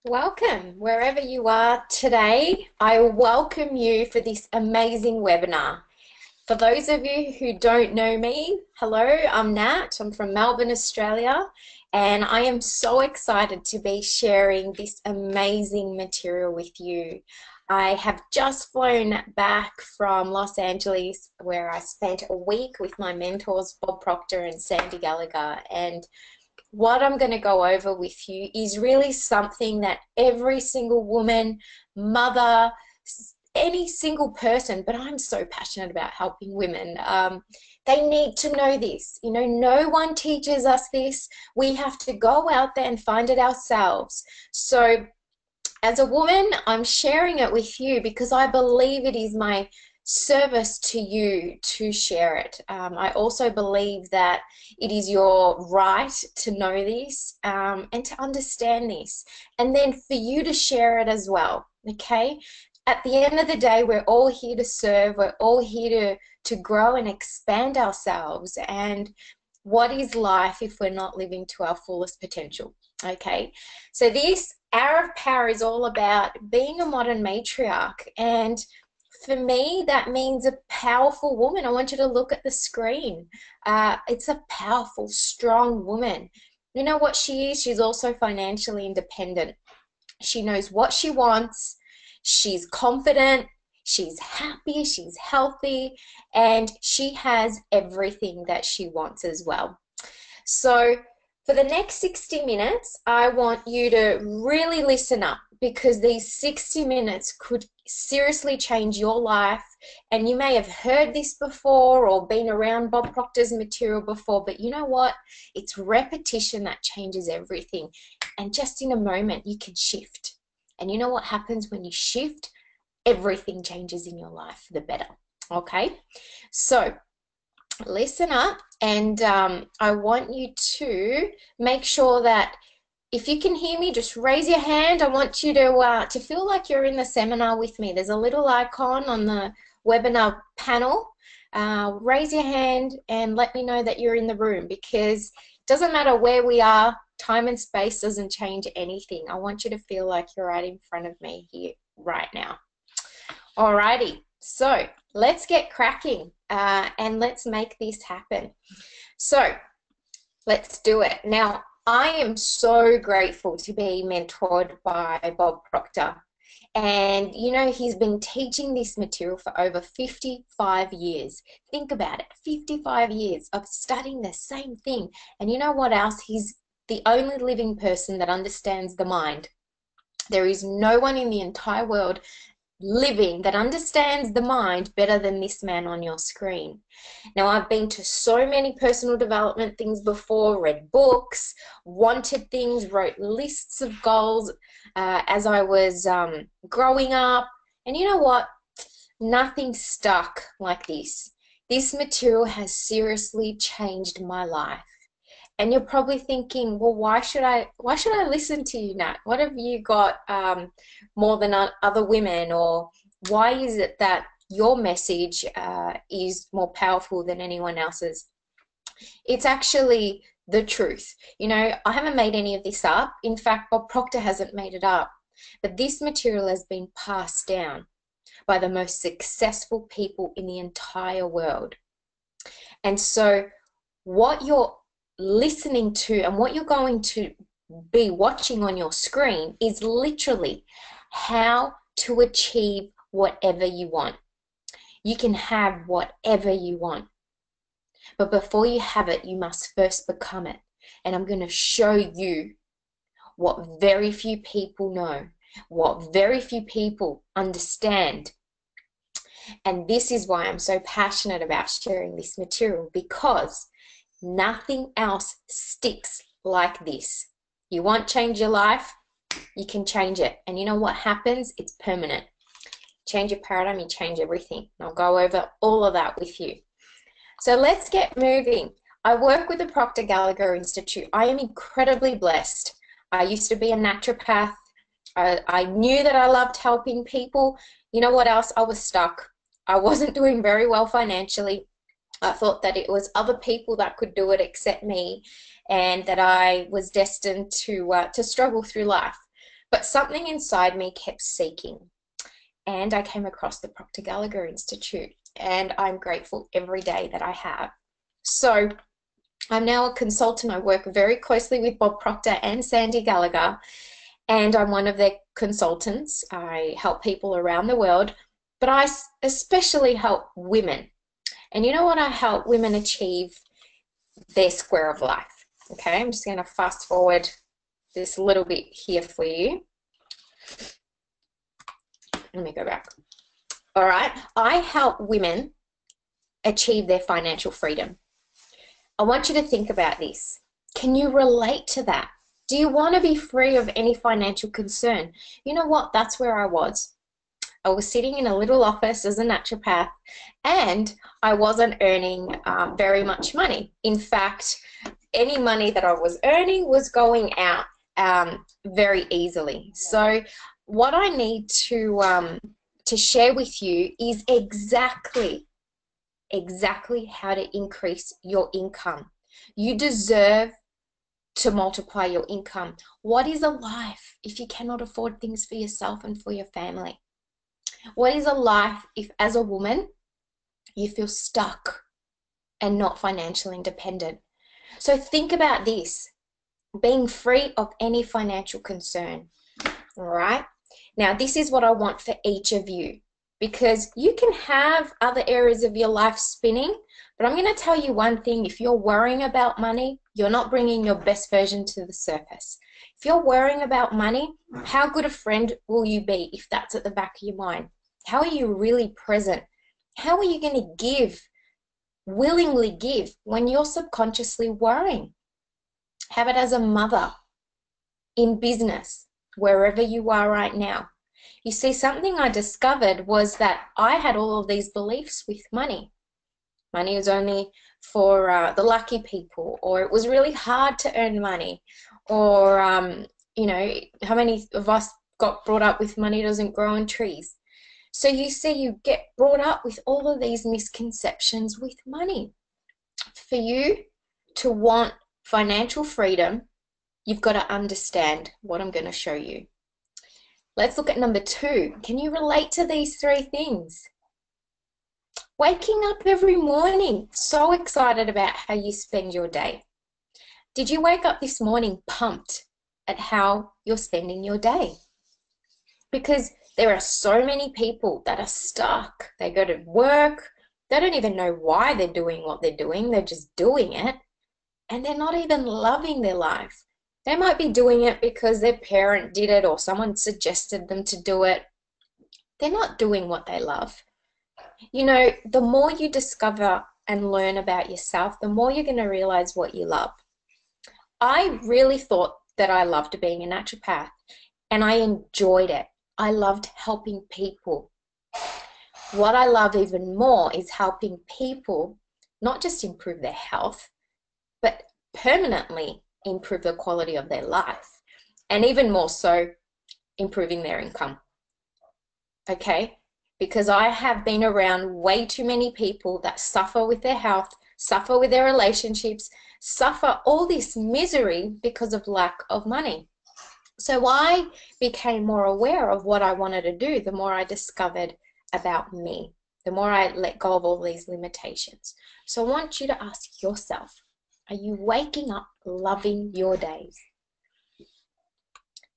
Welcome wherever you are today. I welcome you for this amazing webinar. For those of you who don't know me, hello, I'm Nat. I'm from Melbourne, Australia, and I am so excited to be sharing this amazing material with you. I have just flown back from Los Angeles, where I spent a week with my mentors, Bob Proctor and Sandy Gallagher, and what I'm going to go over with you is really something that every single woman, mother, any single person, but I'm so passionate about helping women. They need to know this. You know, no one teaches us this. We have to go out there and find it ourselves. So as a woman, I'm sharing it with you because I believe it is my service to you to share it. I also believe that it is your right to know this and to understand this, and then for you to share it as well, okay? At the end of the day, we're all here to serve, we're all here to grow and expand ourselves, and what is life if we're not living to our fullest potential, okay? So this Hour of Power is all about being a modern matriarch, and for me, that means a powerful woman. I want you to look at the screen. It's a powerful, strong woman. You know what she is? She's also financially independent. She knows what she wants. She's confident. She's happy. She's healthy. And she has everything that she wants as well. So for the next 60 minutes, I want you to really listen up, because these 60 minutes could seriously change your life. And you may have heard this before or been around Bob Proctor's material before, but you know what? It's repetition that changes everything. And just in a moment, you can shift. And you know what happens when you shift? Everything changes in your life for the better. Okay? So listen up, and I want you to make sure that if you can hear me, just raise your hand. I want you to feel like you're in the seminar with me. There's a little icon on the webinar panel. Raise your hand and let me know that you're in the room, because it doesn't matter where we are, time and space doesn't change anything. I want you to feel like you're right in front of me here right now. Alrighty, so let's get cracking and let's make this happen. So let's do it. Now, I am so grateful to be mentored by Bob Proctor. And, you know, he's been teaching this material for over 55 years. Think about it, 55 years of studying the same thing. And you know what else? He's the only living person that understands the mind. There is no one in the entire world living that understands the mind better than this man on your screen. Now, I've been to so many personal development things before, read books, wanted things, wrote lists of goals as I was growing up, and you know what? Nothing stuck like this. This material has seriously changed my life. And you're probably thinking, well, why should I listen to you, Nat? What have you got more than other women? Or why is it that your message is more powerful than anyone else's? It's actually the truth. You know, I haven't made any of this up. In fact, Bob Proctor hasn't made it up. But this material has been passed down by the most successful people in the entire world. And so what you're listening to and what you're going to be watching on your screen is literally how to achieve whatever you want. You can have whatever you want, but before you have it, you must first become it. And I'm going to show you what very few people know, what very few people understand. And this is why I'm so passionate about sharing this material, because nothing else sticks like this. You want to change your life, you can change it. And you know what happens? It's permanent. Change your paradigm, you change everything. And I'll go over all of that with you. So let's get moving. I work with the Proctor Gallagher Institute. I am incredibly blessed. I used to be a naturopath. I knew that I loved helping people. You know what else? I was stuck. I wasn't doing very well financially. I thought that it was other people that could do it except me, and that I was destined to struggle through life. But something inside me kept seeking. And I came across the Proctor Gallagher Institute, and I'm grateful every day that I have. So I'm now a consultant. I work very closely with Bob Proctor and Sandy Gallagher, and I'm one of their consultants. I help people around the world, but I especially help women. And you know what? I help women achieve their square of life. Okay, I'm just going to fast forward this little bit here for you. Let me go back. All right, I help women achieve their financial freedom. I want you to think about this. Can you relate to that? Do you want to be free of any financial concern? You know what? That's where I was. I was sitting in a little office as a naturopath, and I wasn't earning very much money. In fact, any money that I was earning was going out very easily. So what I need to share with you is exactly how to increase your income. You deserve to multiply your income. What is a life if you cannot afford things for yourself and for your family? What is a life if, as a woman, you feel stuck and not financially independent? So think about this, being free of any financial concern. All right? Now, this is what I want for each of you, because you can have other areas of your life spinning, but I'm going to tell you one thing. If you're worrying about money, you're not bringing your best version to the surface. If you're worrying about money, how good a friend will you be if that's at the back of your mind? How are you really present? How are you going to give, willingly give, when you're subconsciously worrying? Have it as a mother, in business, wherever you are right now. You see, something I discovered was that I had all of these beliefs with money. Money was only for the lucky people, or it was really hard to earn money, or, you know, how many of us got brought up with money doesn't grow on trees? So you see, you get brought up with all of these misconceptions with money. For you to want financial freedom, you've got to understand what I'm going to show you. Let's look at number 2. Can you relate to these 3 things? Waking up every morning, so excited about how you spend your day. Did you wake up this morning pumped at how you're spending your day? Because there are so many people that are stuck. They go to work, they don't even know why they're doing what they're doing, they're just doing it, and they're not even loving their life. They might be doing it because their parent did it or someone suggested them to do it. They're not doing what they love. You know, the more you discover and learn about yourself, the more you're going to realize what you love. I really thought that I loved being a naturopath, and I enjoyed it. I loved helping people. What I love even more is helping people not just improve their health, but permanently improve the quality of their life, and even more so, improving their income. Okay? Because I have been around way too many people that suffer with their health, suffer with their relationships, suffer all this misery because of lack of money. So I became more aware of what I wanted to do the more I discovered about me, the more I let go of all these limitations. So I want you to ask yourself, are you waking up loving your days?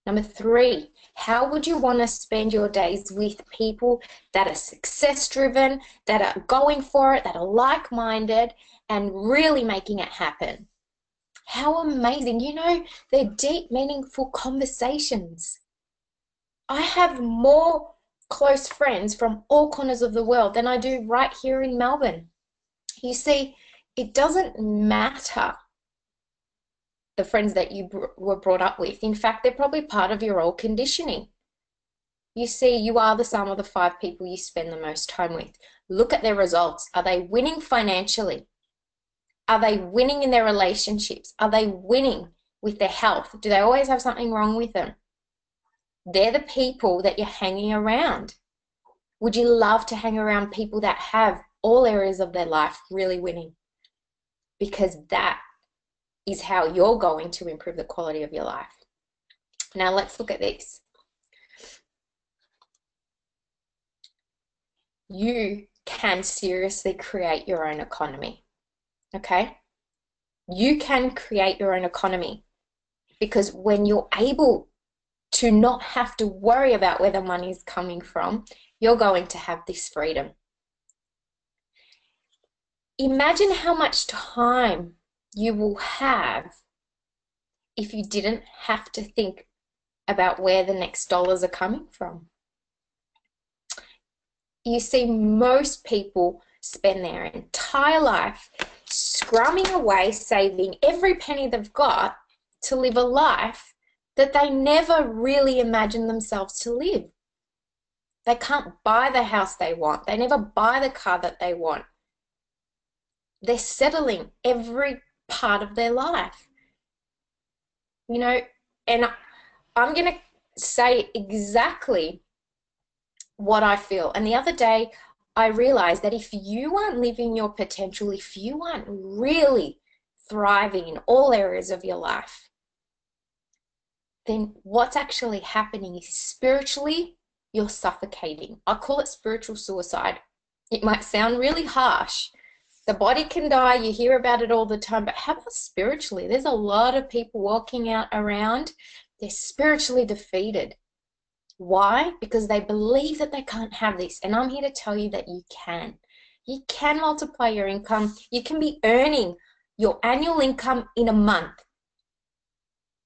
Number 3, how would you want to spend your days with people that are success-driven, that are going for it, that are like-minded, and really making it happen? How amazing. You know, they're deep, meaningful conversations. I have more close friends from all corners of the world than I do right here in Melbourne. You see, it doesn't matter the friends that you were brought up with. In fact, they're probably part of your old conditioning. You see, you are the sum of the 5 people you spend the most time with. Look at their results. Are they winning financially? Are they winning in their relationships? Are they winning with their health? Do they always have something wrong with them? They're the people that you're hanging around. Would you love to hang around people that have all areas of their life really winning? Because that is how you're going to improve the quality of your life. Now let's look at this. you can seriously create your own economy. Okay? You can create your own economy because when you're able to not have to worry about where the money is coming from, you're going to have this freedom. Imagine how much time you will have if you didn't have to think about where the next dollars are coming from. You see, most people spend their entire life scrumming away, saving every penny they've got to live a life that they never really imagined themselves to live. They can't buy the house they want. They never buy the car that they want. They're settling every part of their life. You know, and I'm going to say exactly what I feel. And the other day, I realized that if you aren't living your potential, if you aren't really thriving in all areas of your life, then what's actually happening is spiritually, you're suffocating. I call it spiritual suicide. It might sound really harsh. The body can die, you hear about it all the time, but how about spiritually? There's a lot of people walking out around, they're spiritually defeated. Why? Because they believe that they can't have this. And I'm here to tell you that you can. You can multiply your income. You can be earning your annual income in a month.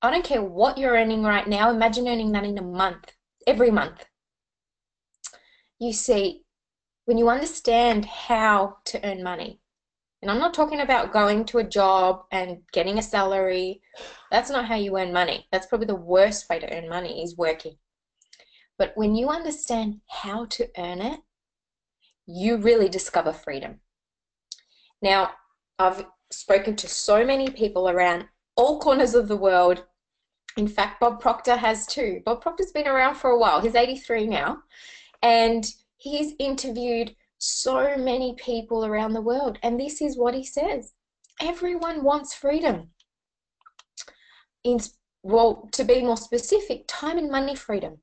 I don't care what you're earning right now. Imagine earning that in a month, every month. You see, when you understand how to earn money, and I'm not talking about going to a job and getting a salary. That's not how you earn money. That's probably the worst way to earn money, is working. But when you understand how to earn it, you really discover freedom. Now, I've spoken to so many people around all corners of the world. In fact, Bob Proctor has too. Bob Proctor's been around for a while. He's 83 now. And he's interviewed so many people around the world. And this is what he says. Everyone wants freedom. Well, to be more specific, time and money freedom.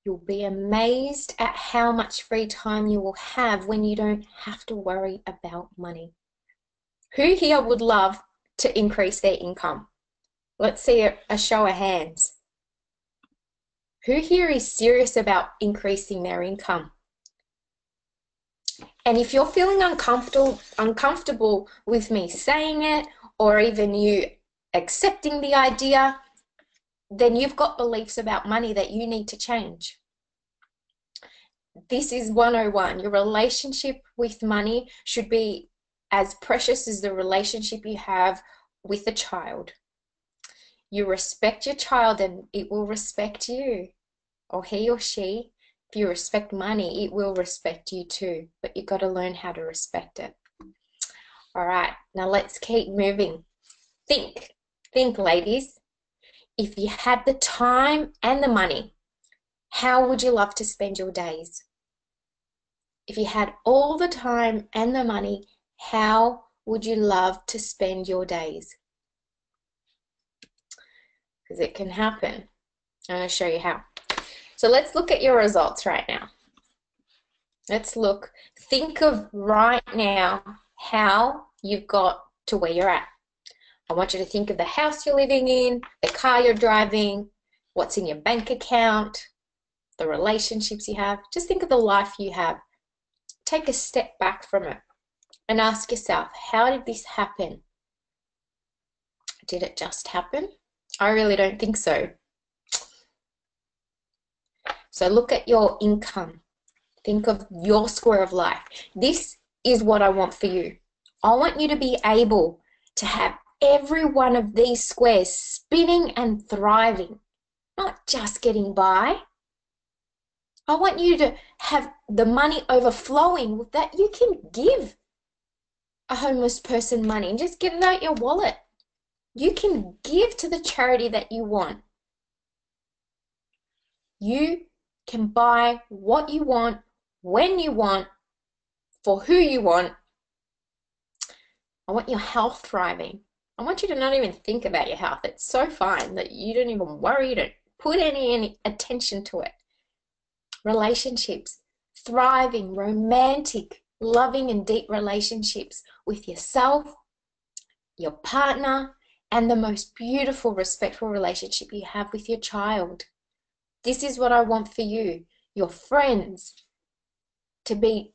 You'll be amazed at how much free time you will have when you don't have to worry about money. Who here would love to increase their income? Let's see a show of hands. Who here is serious about increasing their income? And if you're feeling uncomfortable with me saying it, or even you accepting the idea, then you've got beliefs about money that you need to change. This is 101. Your relationship with money should be as precious as the relationship you have with a child. You respect your child and it will respect you, or he or she. If you respect money, it will respect you too, but you've got to learn how to respect it. All right, now let's keep moving. Think, ladies. If you had the time and the money, how would you love to spend your days? If you had all the time and the money, how would you love to spend your days? Because it can happen. I'm going to show you how. So let's look at your results right now. Let's look. Think of right now how you've got to where you're at. I want you to think of the house you're living in, the car you're driving, what's in your bank account, the relationships you have. Just think of the life you have. Take a step back from it and ask yourself, how did this happen? Did it just happen? I really don't think so. So look at your income. Think of your square of life. This is what I want for you. I want you to be able to have every one of these squares spinning and thriving, not just getting by. I want you to have the money overflowing that you can give a homeless person money and just get it out your wallet. You can give to the charity that you want. You can buy what you want, when you want, for who you want. I want your health thriving. I want you to not even think about your health. It's so fine that you don't even worry, you don't put any attention to it. relationships, thriving, romantic, loving and deep relationships with yourself, your partner, and the most beautiful, respectful relationship you have with your child. This is what I want for you, your friends, to be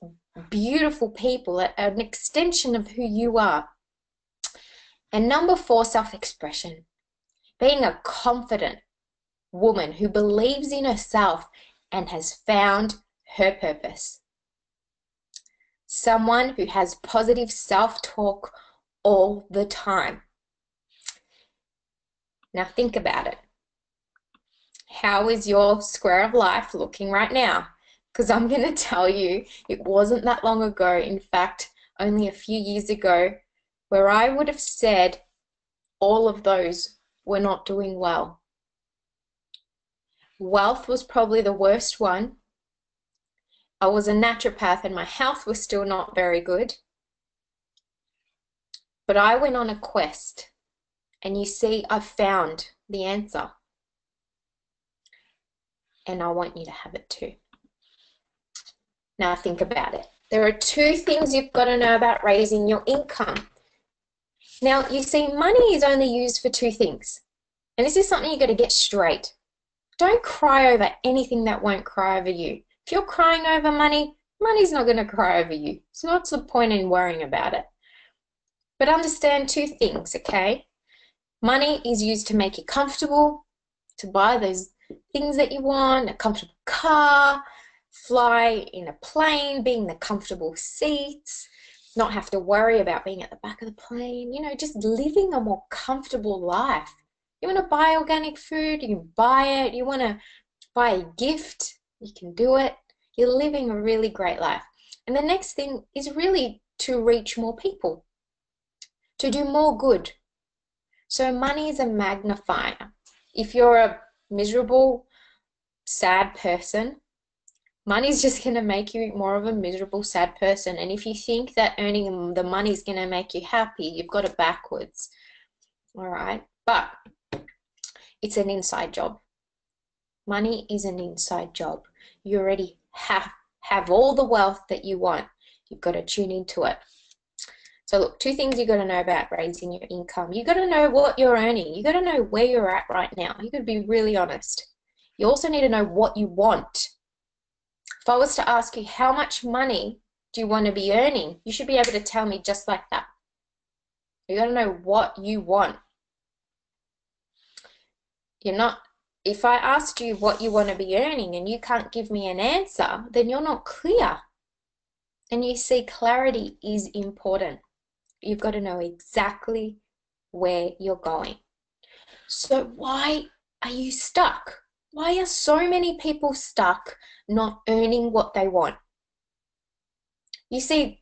beautiful people, an extension of who you are. And number 4, self-expression. Being a confident woman who believes in herself and has found her purpose. Someone who has positive self-talk all the time. Now think about it. How is your square of life looking right now? Because I'm going to tell you, it wasn't that long ago, in fact, only a few years ago, where I would have said all of those were not doing well. Wealth was probably the worst one. I was a naturopath and my health was still not very good. But I went on a quest, and you see, I found the answer. And I want you to have it too. Now think about it. There are 2 things you've got to know about raising your income. Now, you see, money is only used for 2 things. And this is something you've got to get straight. Don't cry over anything that won't cry over you. If you're crying over money, money's not going to cry over you. So what's the point in worrying about it? But understand 2 things, okay? Money is used to make you comfortable, to buy those things that you want, a comfortable car, fly in a plane, be in the comfortable seats, not have to worry about being at the back of the plane, just living a more comfortable life. You want to buy organic food, you can buy it. You want to buy a gift, you can do it. You're living a really great life. And the next thing is really to reach more people, to do more good. So money is a magnifier. If you're a miserable, sad person, money's just going to make you more of a miserable, sad person. And if you think that earning the money is going to make you happy, you've got it backwards. All right? But it's an inside job. Money is an inside job. You already have all the wealth that you want. You've got to tune into it. So look, 2 things you've got to know about raising your income. You've got to know what you're earning. You've got to know where you're at right now. You've got to be really honest. You also need to know what you want. If I was to ask you how much money do you want to be earning, you should be able to tell me just like that. You got to know what you want. If I asked you what you want to be earning and you can't give me an answer, then you're not clear. And you see, clarity is important. You've got to know exactly where you're going. So why are you stuck? Why are so many people stuck not earning what they want? You see,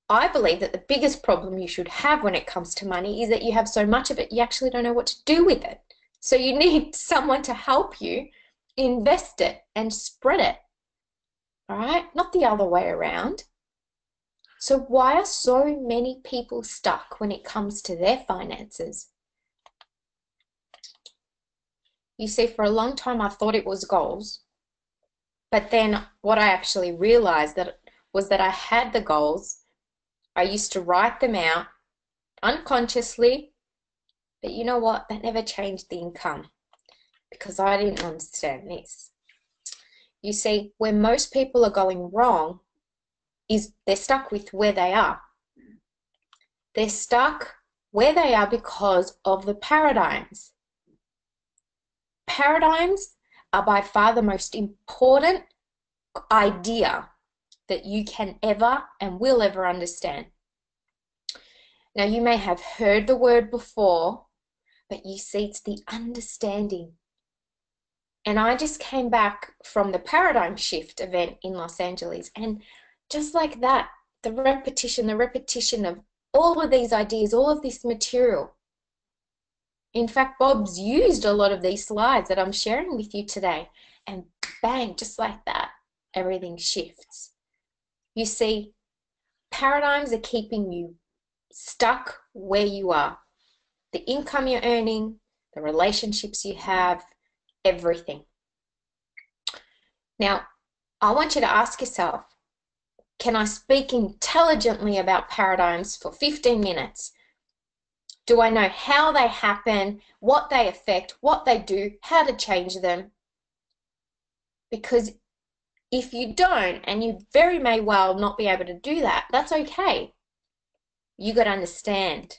I believe that the biggest problem you should have when it comes to money is that you have so much of it, you actually don't know what to do with it. So you need someone to help you invest it and spread it, all right? Not the other way around. So why are so many people stuck when it comes to their finances? You see, for a long time I thought it was goals, but then what I actually realized was that I had the goals. I used to write them out unconsciously, but you know what? That never changed the income because I didn't understand this. You see, where most people are going wrong is they're stuck with where they are. They're stuck where they are because of the paradigms. Paradigms are by far the most important idea that you can ever and will ever understand. Now, you may have heard the word before, but you see, it's the understanding. And I just came back from the paradigm shift event in Los Angeles, and just like that, the repetition of all of these ideas, all of this material. In fact, Bob's used a lot of these slides that I'm sharing with you today, and bang, just like that, everything shifts. You see, paradigms are keeping you stuck where you are. The income you're earning, the relationships you have, everything. Now, I want you to ask yourself, can I speak intelligently about paradigms for 15 minutes? Do I know how they happen, what they affect, what they do, how to change them? Because if you don't, and you very may well not be able to do that, that's okay. You got to understand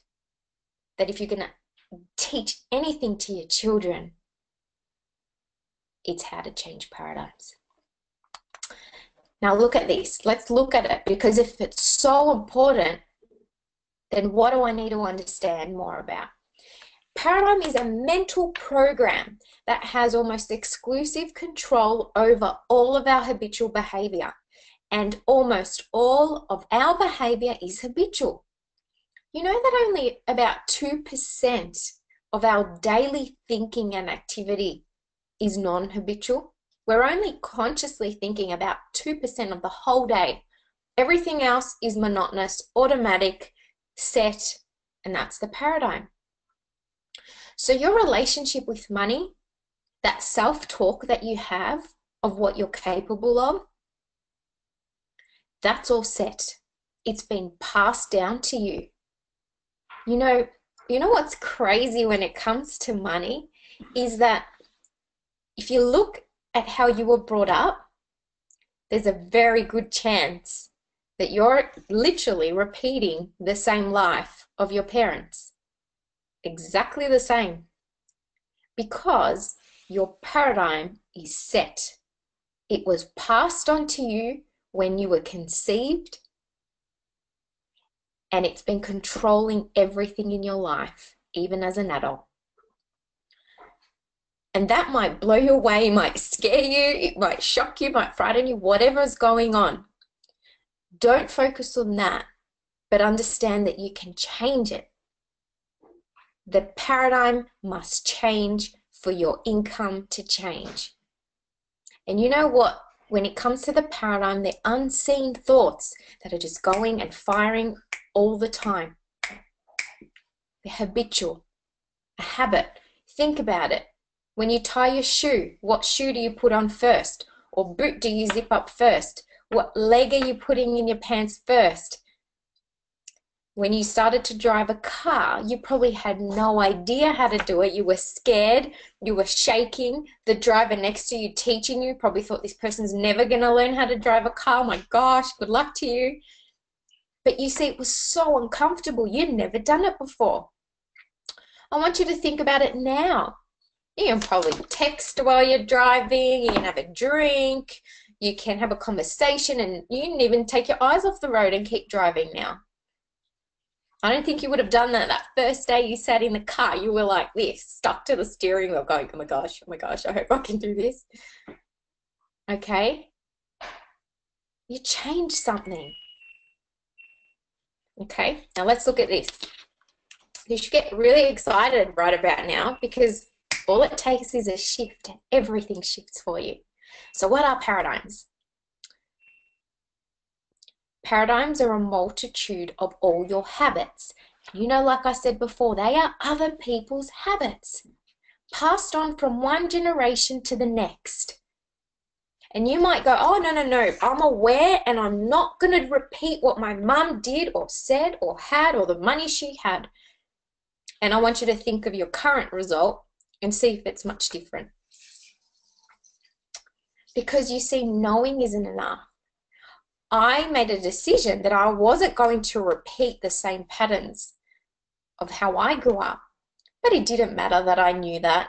that if you're going to teach anything to your children, it's how to change paradigms. Now look at this. Let's look at it, because if it's so important, then what do I need to understand more about? Paradigm is a mental program that has almost exclusive control over all of our habitual behavior, and almost all of our behavior is habitual. You know that only about 2% of our daily thinking and activity is non-habitual? We're only consciously thinking about 2% of the whole day. Everything else is monotonous, automatic, set, and that's the paradigm. So your relationship with money, that self-talk that you have of what you're capable of, that's all set. It's been passed down to you. You know what's crazy when it comes to money is that if you look at how you were brought up, there's a very good chance that you're literally repeating the same life of your parents. Exactly the same. Because your paradigm is set. It was passed on to you when you were conceived, and it's been controlling everything in your life, even as an adult. And that might blow you away, might scare you, it might shock you, might frighten you, whatever's going on. Don't focus on that, but understand that you can change it. The paradigm must change for your income to change. And you know what? When it comes to the paradigm, they're unseen thoughts that are just going and firing all the time. They're habitual, a habit. Think about it. When you tie your shoe, what shoe do you put on first? Or boot do you zip up first? What leg are you putting in your pants first? When you started to drive a car, you probably had no idea how to do it. You were scared, you were shaking. The driver next to you teaching you probably thought this person's never going to learn how to drive a car. Oh my gosh, good luck to you. But you see, it was so uncomfortable. You'd never done it before. I want you to think about it now. You can probably text while you're driving, you can have a drink, you can have a conversation, and you can even take your eyes off the road and keep driving now. I don't think you would have done that first day you sat in the car. You were like this, stuck to the steering wheel going, oh my gosh, I hope I can do this. Okay? You changed something. Okay, now let's look at this. You should get really excited right about now, because all it takes is a shift and everything shifts for you. So what are paradigms? Paradigms are a multitude of all your habits. You know, like I said before, they are other people's habits, passed on from one generation to the next. And you might go, oh, no, I'm aware and I'm not going to repeat what my mum did or said or had or the money she had. And I want you to think of your current result and see if it's much different. Because you see, knowing isn't enough. I made a decision that I wasn't going to repeat the same patterns of how I grew up. But it didn't matter that I knew that.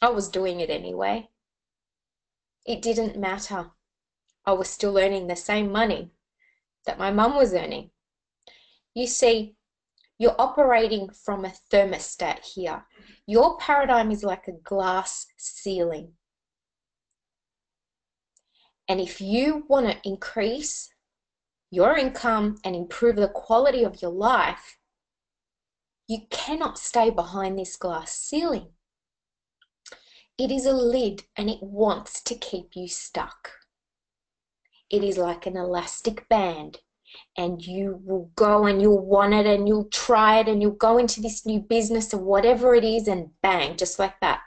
I was doing it anyway. It didn't matter. I was still earning the same money that my mum was earning. You see, you're operating from a thermostat here. Your paradigm is like a glass ceiling. And if you want to increase your income and improve the quality of your life, you cannot stay behind this glass ceiling. It is a lid and it wants to keep you stuck. It is like an elastic band, and you will go and you'll want it and you'll try it and you'll go into this new business or whatever it is, and bang, just like that.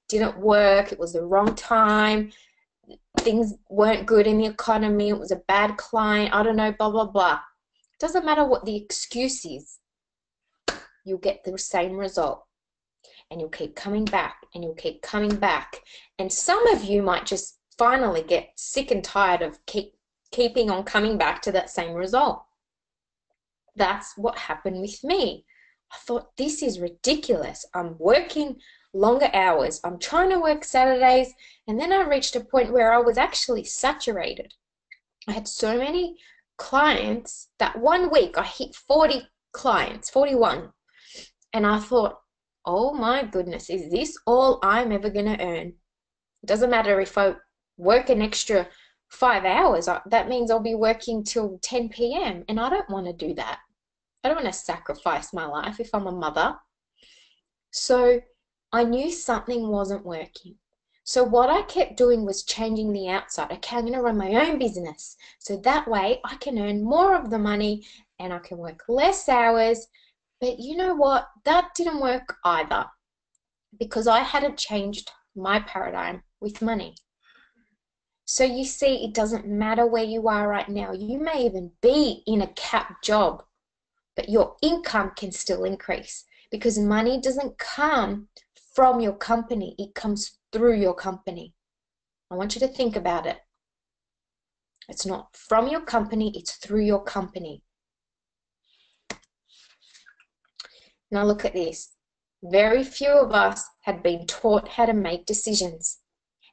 Didn't work, it was the wrong time, things weren't good in the economy, it was a bad client, I don't know, blah, blah, blah. Doesn't matter what the excuse is, you'll get the same result. And you'll keep coming back and you'll keep coming back. And some of you might just finally get sick and tired of keeping on coming back to that same result. That's what happened with me. I thought, this is ridiculous. I'm working longer hours. I'm trying to work Saturdays. And then I reached a point where I was actually saturated. I had so many clients that one week I hit 40 clients, 41. And I thought, oh my goodness, is this all I'm ever going to earn? It doesn't matter if I work an extra 5 hours. That means I'll be working till 10 p.m. And I don't want to do that. I don't want to sacrifice my life if I'm a mother. So I knew something wasn't working. So what I kept doing was changing the outside. Okay, I'm going to run my own business. So that way I can earn more of the money and I can work less hours. But you know what? That didn't work either, because I hadn't changed my paradigm with money. So you see, it doesn't matter where you are right now. You may even be in a capped job, but your income can still increase, because money doesn't come from your company. It comes through your company. I want you to think about it. It's not from your company, it's through your company. Now look at this. Very few of us had been taught how to make decisions.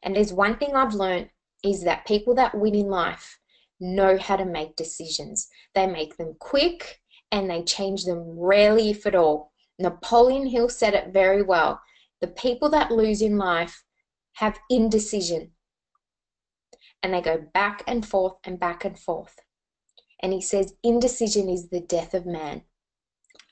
And there's one thing I've learned, is that people that win in life know how to make decisions. They make them quick and they change them rarely, if at all. Napoleon Hill said it very well. The people that lose in life have indecision. And they go back and forth and back and forth. And he says indecision is the death of man.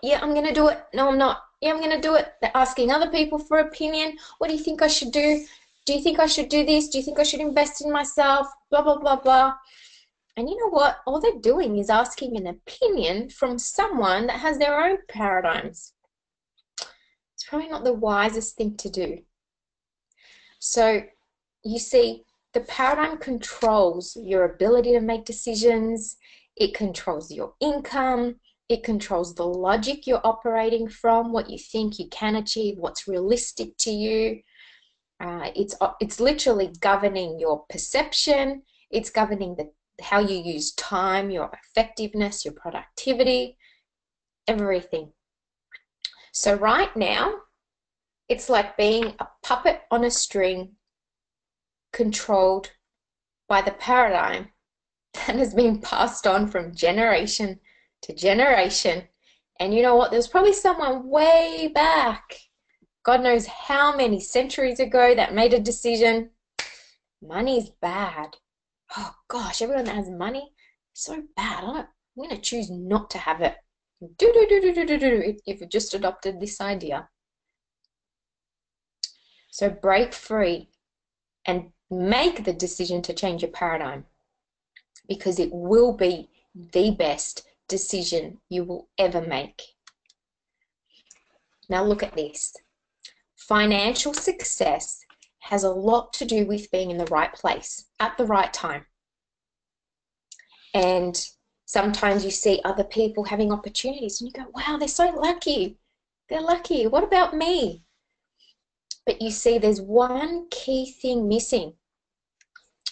Yeah, I'm going to do it. No, I'm not. Yeah, I'm going to do it. They're asking other people for opinion. What do you think I should do? Do you think I should do this? Do you think I should invest in myself? Blah, blah, blah, blah. And you know what? All they're doing is asking an opinion from someone that has their own paradigms. It's probably not the wisest thing to do. So you see, the paradigm controls your ability to make decisions. It controls your income. It controls the logic you're operating from, what you think you can achieve, what's realistic to you. It's literally governing your perception. It's governing how you use time, your effectiveness, your productivity, everything. So right now, it's like being a puppet on a string controlled by the paradigm that has been passed on from generation to generation. And you know what? There's probably someone way back, God knows how many centuries ago, that made a decision. Money's bad. Oh gosh, everyone that has money, so bad. I'm going to choose not to have it. If you've just adopted this idea. So break free and make the decision to change your paradigm, because it will be the best decision you will ever make. Now look at this. Financial success has a lot to do with being in the right place at the right time. And sometimes you see other people having opportunities and you go, wow, they're so lucky. They're lucky. What about me? But you see, there's one key thing missing,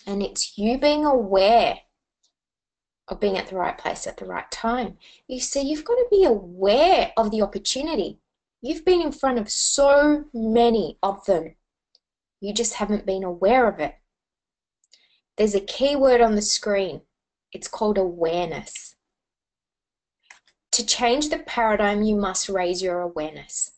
and it's you being aware of being at the right place at the right time. You see, you've got to be aware of the opportunity. You've been in front of so many of them. You just haven't been aware of it. There's a key word on the screen. It's called awareness. To change the paradigm, you must raise your awareness.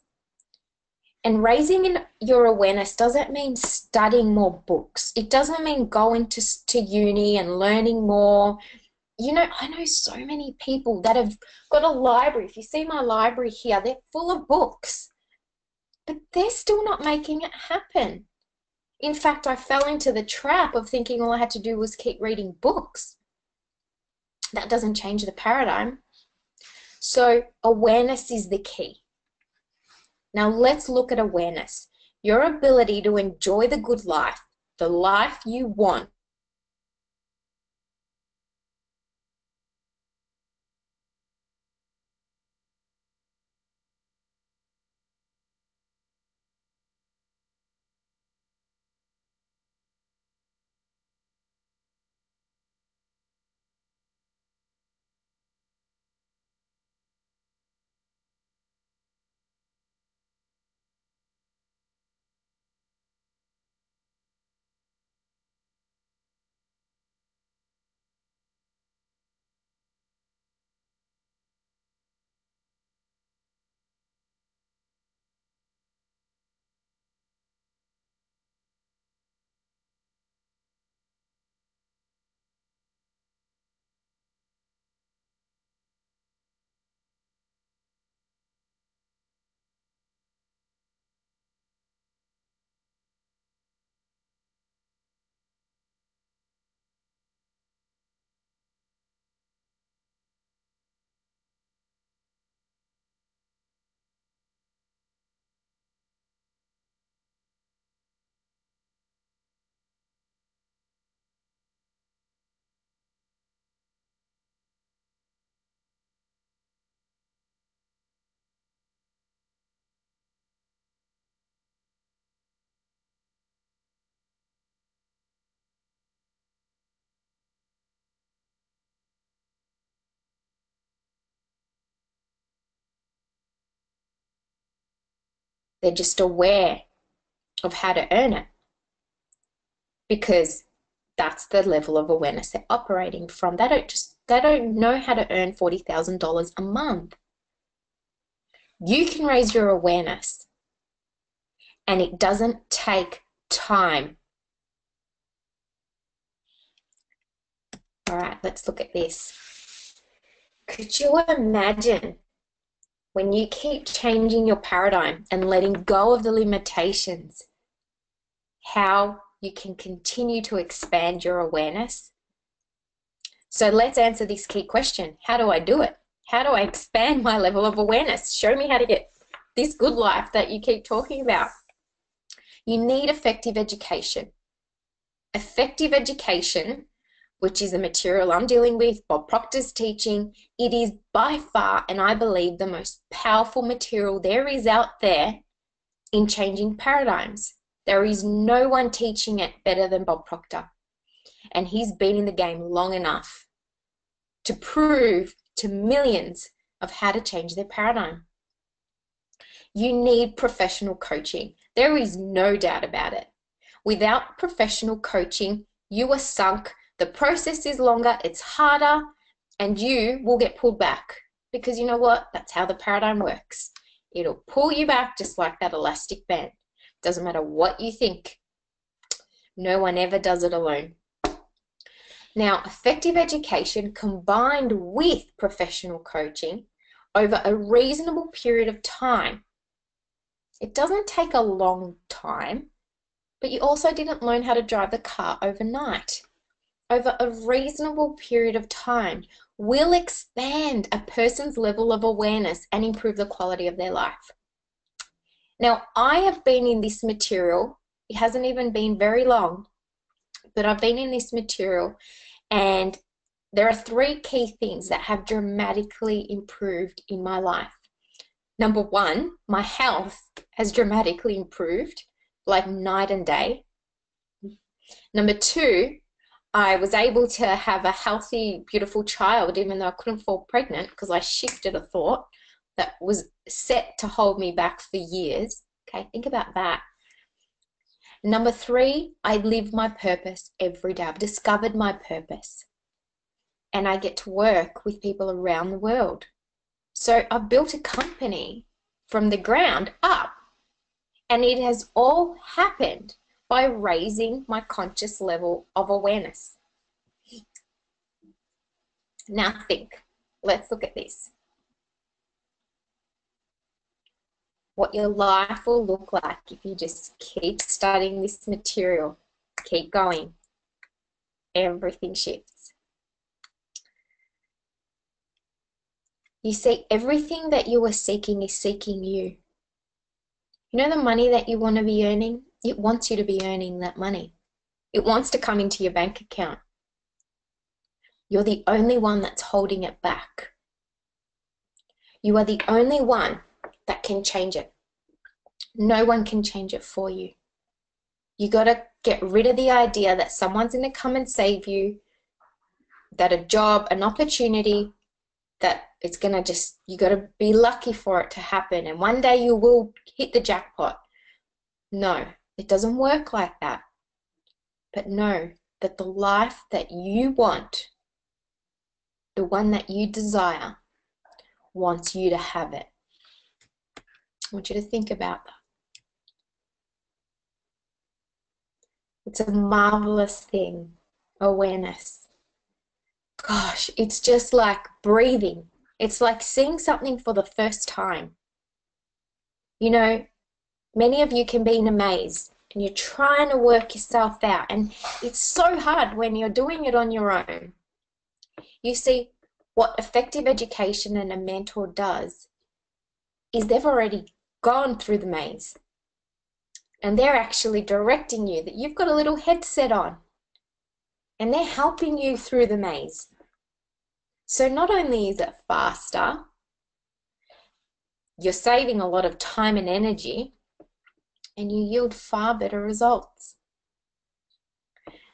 And raising your awareness doesn't mean studying more books. It doesn't mean going to uni and learning more. You know, I know so many people that have got a library. If you see my library here, they're full of books. But they're still not making it happen. In fact, I fell into the trap of thinking all I had to do was keep reading books. That doesn't change the paradigm. So awareness is the key. Now let's look at awareness. Your ability to enjoy the good life the life you want. They're just aware of how to earn it because that's the level of awareness they're operating from. They don't know how to earn $40,000 a month. You can raise your awareness, and it doesn't take time. All right, let's look at this. Could you imagine when you keep changing your paradigm and letting go of the limitations, how you can continue to expand your awareness? So let's answer this key question. How do I do it? How do I expand my level of awareness? Show me how to get this good life that you keep talking about. You need effective education. Effective education, which is the material I'm dealing with, Bob Proctor's teaching, it is by far, and I believe, the most powerful material there is out there in changing paradigms. There is no one teaching it better than Bob Proctor. And he's been in the game long enough to prove to millions of how to change their paradigm. You need professional coaching. There is no doubt about it. Without professional coaching, you are sunk. The process is longer, it's harder, and you will get pulled back because you know what? That's how the paradigm works. It'll pull you back just like that elastic band. Doesn't matter what you think. No one ever does it alone. Now, effective education combined with professional coaching over a reasonable period of time. It doesn't take a long time, but you also didn't learn how to drive the car overnight. Over a reasonable period of time will expand a person's level of awareness and improve the quality of their life. Now, I have been in this material. It hasn't even been very long, but I've been in this material, and there are 3 key things that have dramatically improved in my life. Number 1, my health has dramatically improved, like night and day. Number 2, I was able to have a healthy, beautiful child, even though I couldn't fall pregnant because I shifted a thought that was set to hold me back for years. Okay, think about that. Number 3, I live my purpose every day. I've discovered my purpose. And I get to work with people around the world. So I've built a company from the ground up. And it has all happened by raising my conscious level of awareness. Now think. Let's look at this. What your life will look like if you just keep studying this material, keep going. Everything shifts. You see, everything that you are seeking is seeking you. You know the money that you want to be earning? It wants you to be earning that money. It wants to come into your bank account. You're the only one that's holding it back. You are the only one that can change it. No one can change it for you. You got to get rid of the idea that someone's going to come and save you, that a job, an opportunity, that it's going to just, you got to be lucky for it to happen, and one day you will hit the jackpot. No, it doesn't work like that. But know that the life that you want, the one that you desire, wants you to have it. I want you to think about that. It's a marvelous thing, awareness. Gosh, it's just like breathing. It's like seeing something for the first time. You know, many of you can be in a maze and you're trying to work yourself out, and it's so hard when you're doing it on your own. You see, what effective education and a mentor does is they've already gone through the maze, and they're actually directing you, that you've got a little headset on, and they're helping you through the maze. So not only is it faster, you're saving a lot of time and energy, and you yield far better results.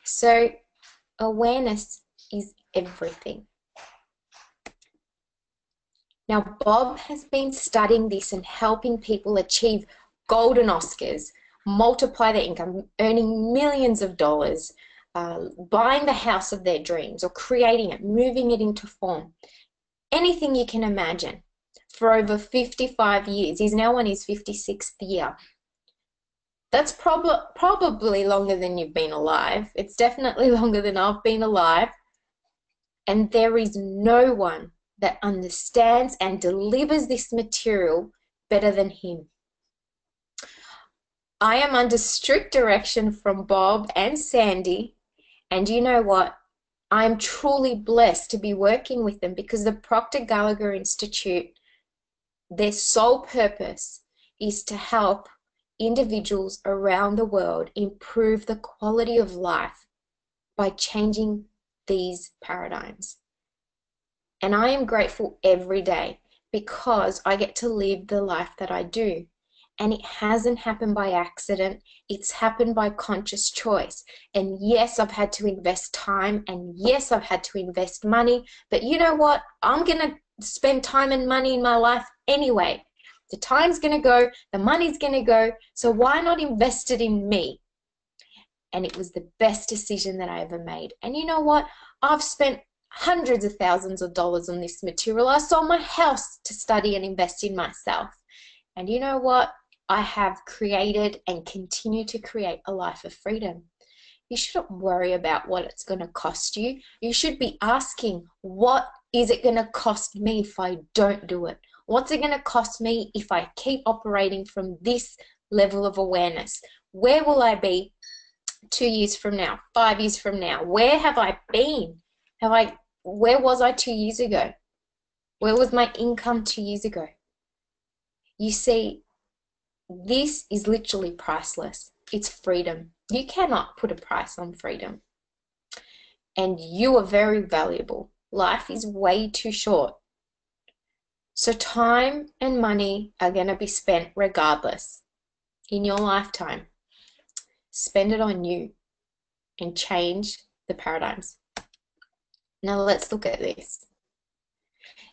So awareness is everything. Now, Bob has been studying this and helping people achieve golden Oscars, multiply their income, earning millions of dollars, buying the house of their dreams, or creating it, moving it into form. Anything you can imagine. For over 55 years. He's now on his 56th year. That's probably longer than you've been alive. It's definitely longer than I've been alive. And there is no one that understands and delivers this material better than him. I am under strict direction from Bob and Sandy, and you know what? I am truly blessed to be working with them, because the Proctor Gallagher Institute, their sole purpose is to help individuals around the world improve the quality of life by changing these paradigms. And I am grateful every day because I get to live the life that I do. And it hasn't happened by accident. It's happened by conscious choice. And yes, I've had to invest time, and yes, I've had to invest money. But you know what? I'm going to spend time and money in my life anyway. The time's going to go, the money's going to go, so why not invest it in me? And it was the best decision that I ever made. And you know what? I've spent hundreds of thousands of dollars on this material. I sold my house to study and invest in myself. And you know what? I have created and continue to create a life of freedom. You shouldn't worry about what it's going to cost you. You should be asking, what is it going to cost me if I don't do it? What's it going to cost me if I keep operating from this level of awareness? Where will I be 2 years from now, 5 years from now? Where have I been? Where was I 2 years ago? Where was my income 2 years ago? You see, this is literally priceless. It's freedom. You cannot put a price on freedom. And you are very valuable. Life is way too short. So time and money are going to be spent regardless in your lifetime. Spend it on you and change the paradigms. Now let's look at this.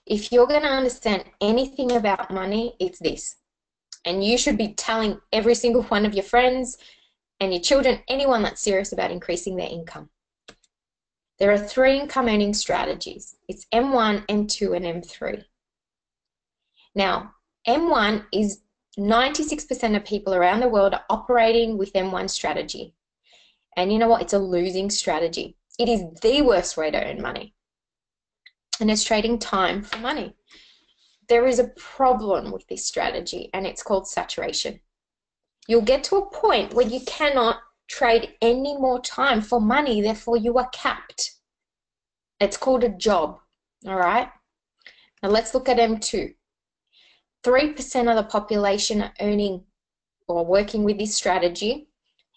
If you're going to understand anything about money, it's this. And you should be telling every single one of your friends and your children, anyone that's serious about increasing their income. There are 3 income earning strategies. It's M1, M2, and M3. Now, M1 is 96% of people around the world are operating with M1 strategy. And you know what? It's a losing strategy. It is the worst way to earn money. And it's trading time for money. There is a problem with this strategy, and it's called saturation. You'll get to a point where you cannot trade any more time for money, therefore you are capped. It's called a job, all right? Now let's look at M2. 3% of the population are earning or working with this strategy,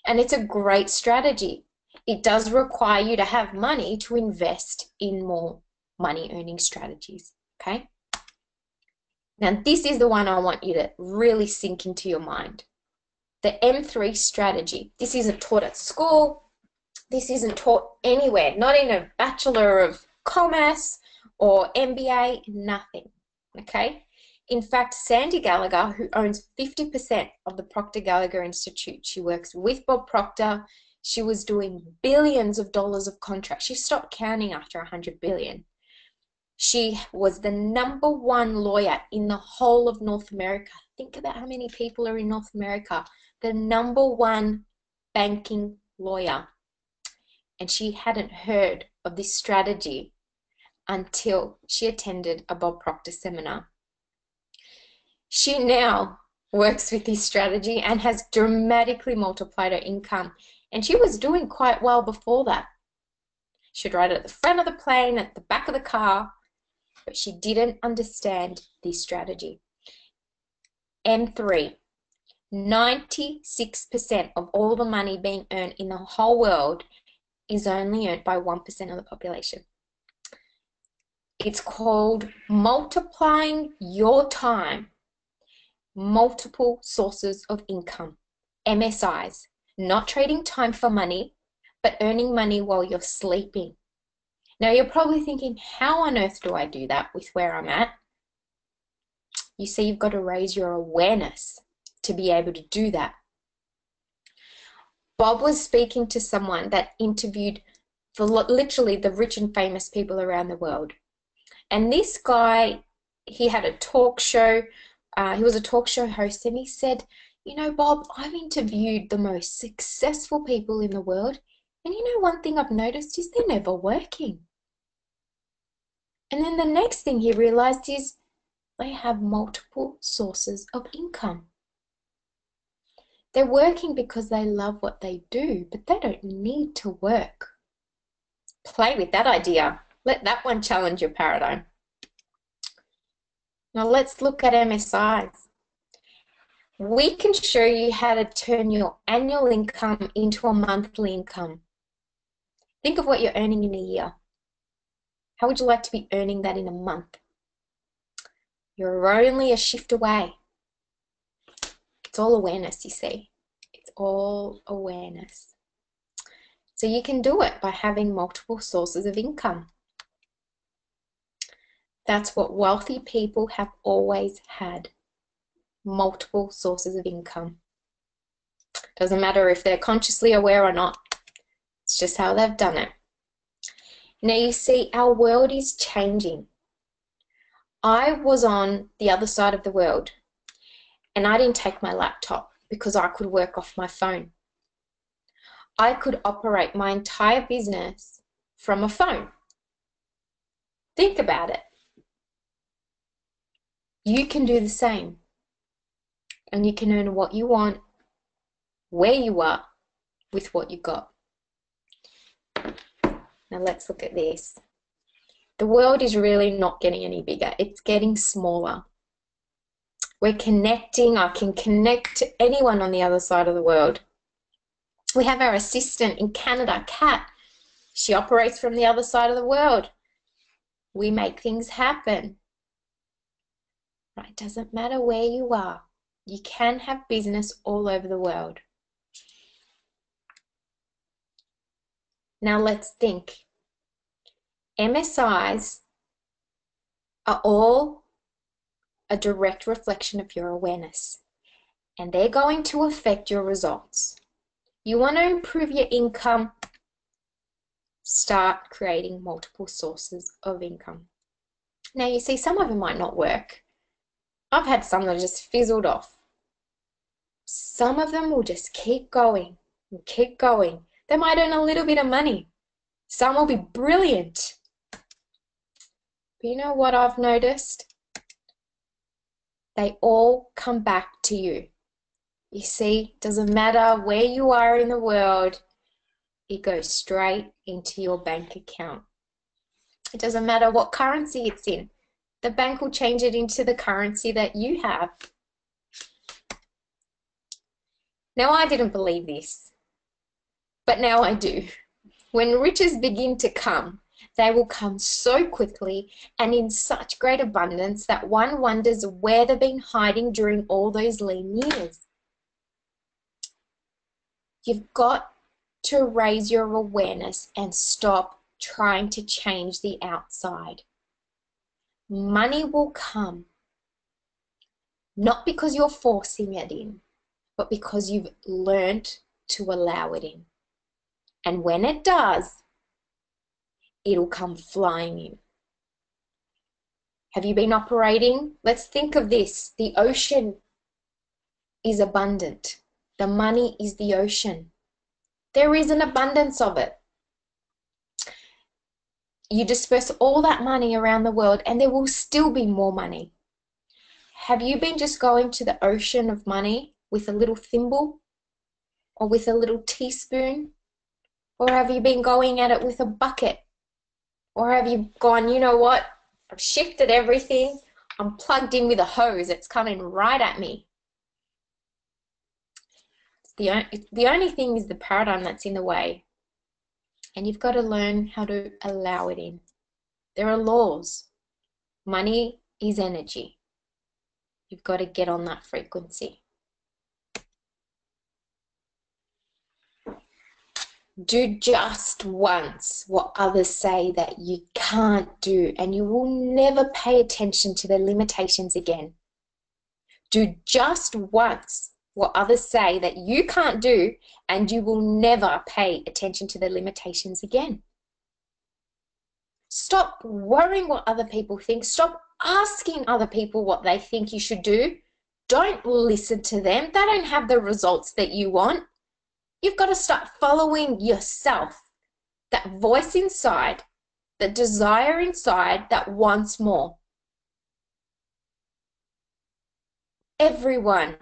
and it's a great strategy. it does require you to have money to invest in more money earning strategies, okay? Now, this is the one I want you to really sink into your mind. The M3 strategy. This isn't taught at school. This isn't taught anywhere, not in a Bachelor of Commerce or MBA, nothing, okay? In fact, Sandy Gallagher, who owns 50% of the Proctor Gallagher Institute, she works with Bob Proctor. She was doing billions of dollars of contracts. She stopped counting after 100 billion. She was the #1 lawyer in the whole of North America. Think about how many people are in North America. The #1 banking lawyer. And she hadn't heard of this strategy until she attended a Bob Proctor seminar. She now works with this strategy and has dramatically multiplied her income. And she was doing quite well before that. She'd ride at the front of the plane, at the back of the car, but she didn't understand this strategy. M3, 96% of all the money being earned in the whole world is only earned by 1% of the population. It's called multiplying your time, multiple sources of income, MSIs, not trading time for money, but earning money while you're sleeping. Now, you're probably thinking, how on earth do I do that with where I'm at? You see, you've got to raise your awareness to be able to do that. Bob was speaking to someone that interviewed for literally the rich and famous people around the world. And this guy, he had a talk show. He was a talk show host, and he said, you know, Bob, I've interviewed the most successful people in the world. And you know, one thing I've noticed is they're never working. And then the next thing he realized is they have multiple sources of income. They're working because they love what they do, but they don't need to work. Play with that idea. Let that one challenge your paradigm. Now let's look at MSIs. We can show you how to turn your annual income into a monthly income. Think of what you're earning in a year. How would you like to be earning that in a month? You're only a shift away. It's all awareness, you see. It's all awareness. So you can do it by having multiple sources of income. That's what wealthy people have always had. Multiple sources of income. Doesn't matter if they're consciously aware or not. It's just how they've done it. Now you see, our world is changing. I was on the other side of the world and I didn't take my laptop because I could work off my phone. I could operate my entire business from a phone. Think about it. You can do the same. And you can earn what you want, where you are, with what you got. Now let's look at this. The world is really not getting any bigger. It's getting smaller. We're connecting. I can connect to anyone on the other side of the world. We have our assistant in Canada, Kat. She operates from the other side of the world. We make things happen. Right? It doesn't matter where you are. You can have business all over the world. Now let's think. MSIs are all a direct reflection of your awareness, and they're going to affect your results. You want to improve your income, start creating multiple sources of income. Now you see, some of them might not work. I've had some that just fizzled off. Some of them will just keep going and keep going. They might earn a little bit of money. Some will be brilliant. But you know what I've noticed? They all come back to you. You see, doesn't matter where you are in the world, it goes straight into your bank account. It doesn't matter what currency it's in. The bank will change it into the currency that you have. Now, I didn't believe this, but now I do. When riches begin to come, they will come so quickly and in such great abundance that one wonders where they've been hiding during all those lean years. You've got to raise your awareness and stop trying to change the outside. Money will come, not because you're forcing it in, but because you've learned to allow it in. And when it does, it'll come flying in. Have you been operating? Let's think of this. The ocean is abundant. The money is the ocean. There is an abundance of it. You disperse all that money around the world and there will still be more money. Have you been just going to the ocean of money with a little thimble or with a little teaspoon? Or have you been going at it with a bucket? Or have you gone, you know what? I've shifted everything. I'm plugged in with a hose. It's coming right at me. The only thing is the paradigm that's in the way. And you've got to learn how to allow it in. There are laws. Money is energy. You've got to get on that frequency. Do just once what others say that you can't do, and you will never pay attention to their limitations again. Do just once what others say that you can't do, and you will never pay attention to their limitations again. Stop worrying what other people think. Stop asking other people what they think you should do. Don't listen to them. They don't have the results that you want. You've got to start following yourself, that voice inside, the desire inside that wants more. Everyone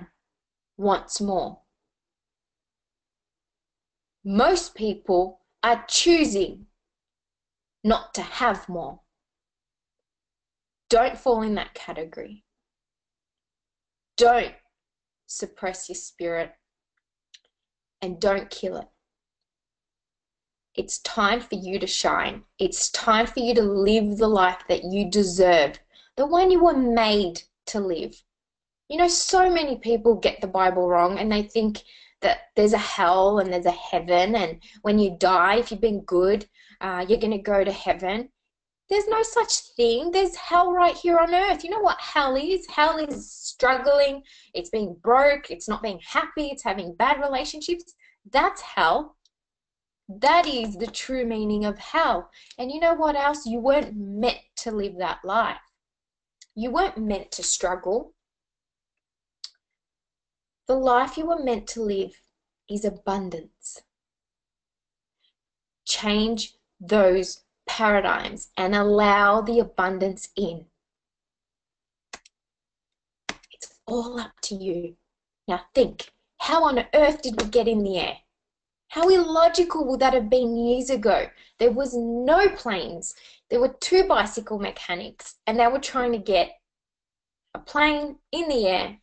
wants more. Most people are choosing not to have more. Don't fall in that category. Don't suppress your spirit. And don't kill it. It's time for you to shine. It's time for you to live the life that you deserve, the one you were made to live. You know, so many people get the Bible wrong and they think that there's a hell and there's a heaven, and when you die, if you've been good, you're going to go to heaven. There's no such thing. There's hell right here on earth. You know what hell is? Hell is struggling. It's being broke. It's not being happy. It's having bad relationships. That's hell. That is the true meaning of hell. And you know what else? You weren't meant to live that life. You weren't meant to struggle. The life you were meant to live is abundance. Change those paradigms and allow the abundance in. It's all up to you. Now think, how on earth did we get in the air? How illogical would that have been years ago? There was no planes. There were 2 bicycle mechanics and they were trying to get a plane in the air,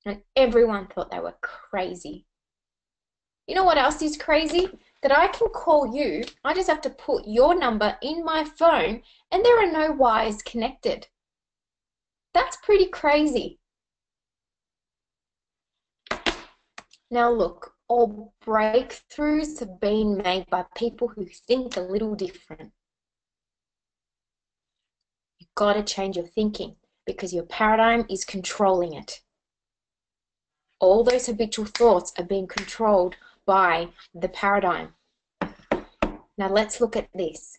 and everyone thought they were crazy. You know what else is crazy? That I can call you, I just have to put your number in my phone and there are no wires connected. That's pretty crazy. Now look, all breakthroughs have been made by people who think a little different. You've got to change your thinking because your paradigm is controlling it. All those habitual thoughts are being controlled by the paradigm. Now let's look at this.